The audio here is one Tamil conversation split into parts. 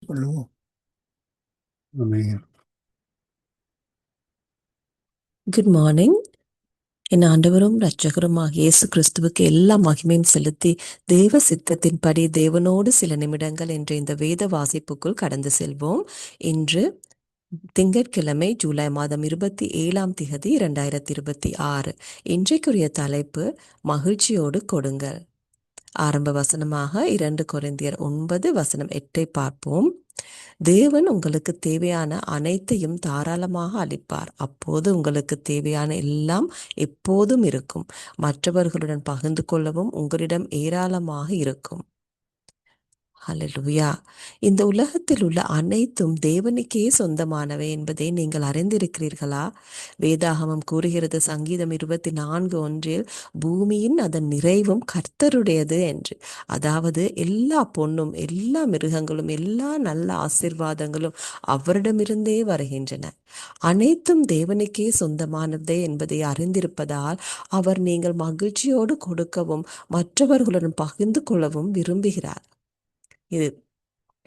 சொல்லுவோம். ஆமென். Good morning. என் ஆண்டவரும் இரட்சகருமாகிய இயேசு கிறிஸ்துவுக்கு எல்லா மகிமையும் செலுத்தி தேவ சித்தத்தின்படி தேவனோடு சில நிமிடங்கள் என்ற இந்த வேத வாசிப்புக்குள் கடந்து செல்வோம். இன்று திங்கட்கிழமை ஜூலை மாதம் 27ஆம் திகதி 2026. இன்றைக்குரிய தலைப்பு மகிழ்ச்சியோடு கொடுங்கள். ஆரம்ப வசனமாக 2 கொரிந்தியர் 9 வசனம் 8 பார்ப்போம். தேவன் உங்களுக்கு தேவையான அனைத்தையும் தாராளமாக அளிப்பார். அப்போது உங்களுக்கு தேவையான எல்லாம் எப்போதும் இருக்கும். மற்றவர்களுடன் பகிர்ந்து கொள்ளவும் உங்களிடம் ஏராளமாக இருக்கும். ஹல்லேலூயா. இந்த உலகத்தில் உள்ள அனைத்தும் தேவனுக்கே சொந்தமானவை என்பதை நீங்கள் அறிந்திருக்கிறீர்களா? வேதாகமம் கூறுகிறது சங்கீதம் 24:1 பூமியின் அதன் நிறைவும் கர்த்தருடையது என்று. அதாவது எல்லா பொன்னும் எல்லா மிருகங்களும் எல்லா நல்ல ஆசீர்வாதங்களும் அவரிடமிருந்தே வருகின்றன. அனைத்தும் தேவனுக்கே சொந்தமானதே என்பதை அறிந்திருப்பதால் அவர் நீங்கள் மகிழ்ச்சியோடு கொடுக்கவும் மற்றவர்களுடன் பகிர்ந்து கொள்ளவும் விரும்புகிறார். இது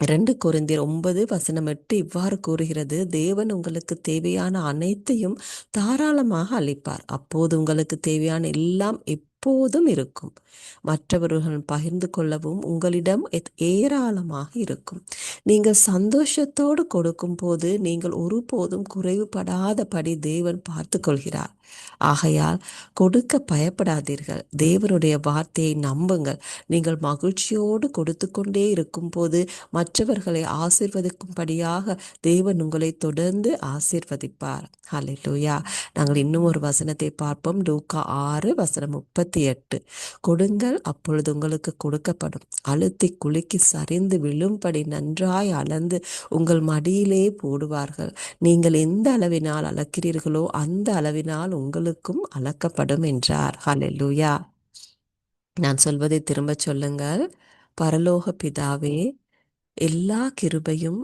2 கொரிந்தியர் 9 வசனம் 8 இவ்வாறு கூறுகிறது. தேவன் உங்களுக்கு தேவையான அனைத்தையும் தாராளமாக அளிப்பார். அப்போது உங்களுக்கு தேவையான எல்லாம் எப்போதும் இருக்கும். மற்றவர்களுடன் பகிர்ந்து கொள்ளவும் உங்களிடம் ஏராளமாக இருக்கும். நீங்கள் சந்தோஷத்தோடு கொடுக்கும் போது நீங்கள் ஒருபோதும் குறைவுபடாதபடி தேவன் பார்த்து கொள்கிறார். ஆகையால் கொடுக்க பயப்படாதீர்கள். தேவனுடைய வார்த்தையை நம்புங்கள். நீங்கள் மகிழ்ச்சியோடு கொடுத்து கொண்டே இருக்கும்போது மற்றவர்களை ஆசீர்வதிக்கும்படியாக தேவன் உங்களை தொடர்ந்து ஆசீர்வதிப்பார். ஹல்லேலூயா. நாங்கள் இன்னும் ஒரு வசனத்தை பார்ப்போம். லூக்கா 6 வசனம் 38. கொடுங்கள், அப்பொழுது உங்களுக்கு கொடுக்கப்படும். அழுத்தி குலுக்கி சரிந்து விழும்படி நன்றாய் அளந்து உங்கள் மடியிலே போடுவார்கள். நீங்கள் எந்த அளவினால் அளக்கிறீர்களோ அந்த அளவினால் உங்களுக்கும் அளக்கப்படும் என்றார். ஹல்லேலூயா. நான் சொல்வதை திரும்ப சொல்லுங்கள். பரலோக பிதாவே, எல்லா கிருபையும்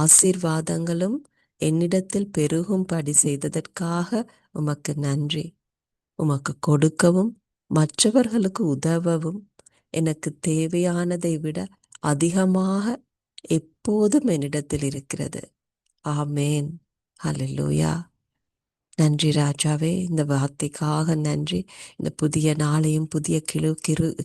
ஆசீர்வாதங்களும் என்னிடத்தில் பெருகும்படி செய்ததற்காக உமக்கு நன்றி. உமக்கு கொடுக்கவும் மற்றவர்களுக்கு உதவவும் எனக்கு தேவையானதை விட அதிகமாக எப்போதும் என்னிடத்தில் இருக்கிறது. ஆமேன். ஹல்லேலூயா. நன்றி ராஜாவே, இந்த வார்த்தைக்காக நன்றி. இந்த புதிய நாளையும் புதிய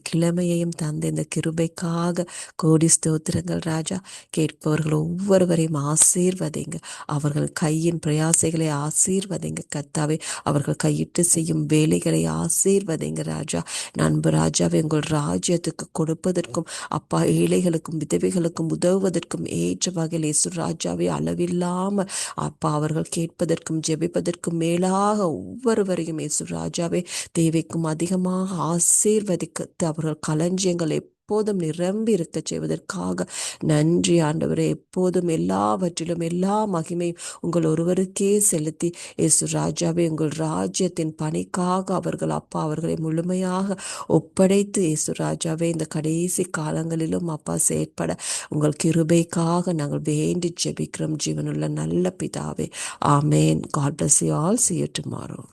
கிழமையையும் தந்த இந்த கிருபைக்காக கோடி ஸ்தோத்திரங்கள் ராஜா. கேட்பவர்கள் ஒவ்வொருவரையும் ஆசீர்வதிங்க. அவர்கள் கையின் பிரயாசைகளை ஆசீர்வதிங்க கர்த்தாவே. அவர்கள் கையிட்டு செய்யும் வேலைகளை ஆசீர்வதிங்க ராஜா. நண்பு ராஜாவே, உங்கள் ராஜ்யத்துக்கு கொடுப்பதற்கும் அப்பா ஏழைகளுக்கும் விதவைகளுக்கும் உதவுவதற்கும் ஏற்ற வகையில் இயேசு ராஜாவே அளவில்லாமல் அப்பா அவர்கள் கேட்பதற்கும் ஜெபிப்பதற்கும் மேலாக ஒவ்வொருவரையும் இயேசு ராஜாவே தேவைக்கும் அதிகமாக ஆசீர்வதிக்க அவர்கள் களஞ்சியங்கள் எப்போதும் நிரம்பி இருக்க செய்வதற்காக நன்றி ஆண்டவரே. எப்போதும் எல்லாவற்றிலும் எல்லா மகிமையும் உங்கள் ஒருவருக்கே செலுத்தி இயேசு ராஜாவே உங்கள் ராஜ்யத்தின் பணிக்காக அவர்கள் அப்பா அவர்களை முழுமையாக ஒப்படைத்து இயேசு ராஜாவே இந்த கடைசி காலங்களிலும் அப்பா செயற்பட உங்கள் கிருபைக்காக நாங்கள் வேண்டி ஜெபிக்கிறோம் ஜீவனுள்ள நல்ல பிதாவே. ஆமேன். God bless you all. See you tomorrow.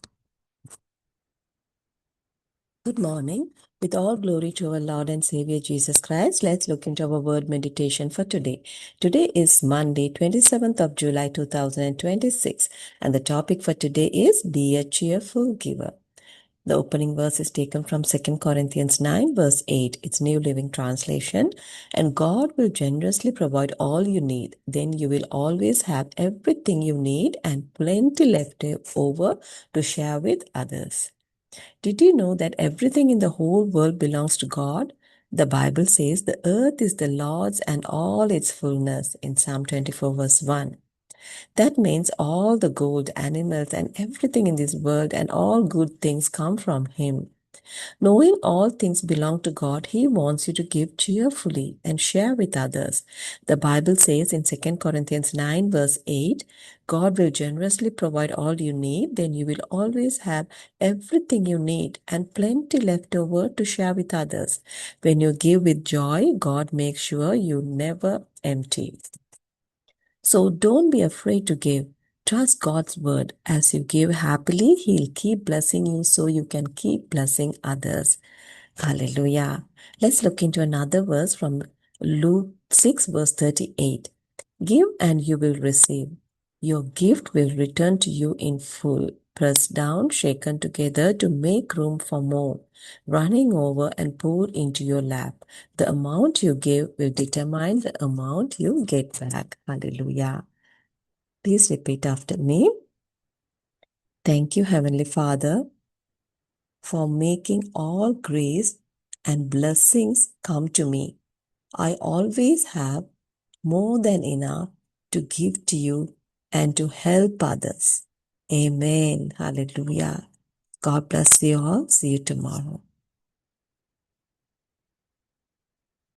Good morning. With all glory to our Lord and Savior Jesus Christ, let's look into our word meditation for today. Today is Monday, 27th of July 2026, and the topic for today is Be a Cheerful Giver. The opening verse is taken from 2 Corinthians 9 verse 8. It's New Living Translation. And God will generously provide all you need. Then you will always have everything you need and plenty left over to share with others. Did you know that everything in the whole world belongs to God? The Bible says the earth is the Lord's and all its fullness in Psalm 24 verse 1. That means all the gold, animals, and everything in this world and all good things come from Him. Knowing all things belong to God, He wants you to give cheerfully and share with others. The Bible says in 2 Corinthians 9 verse 8, God will generously provide all you need, then you will always have everything you need and plenty left over to share with others. When you give with joy, God makes sure you never empty. So don't be afraid to give. Trust God's word. As you give happily, He'll keep blessing you so you can keep blessing others. Hallelujah. Let's look into another verse from Luke 6 verse 38. Give and you will receive. Your gift will return to you in full, pressed down, shaken together to make room for more, running over and poured into your lap. The amount you give will determine the amount you get back. Hallelujah. Please repeat after me. Thank you, Heavenly Father, for making all grace and blessings come to me. I always have more than enough to give to you and to help others. Amen. Hallelujah. God bless you all. See you tomorrow.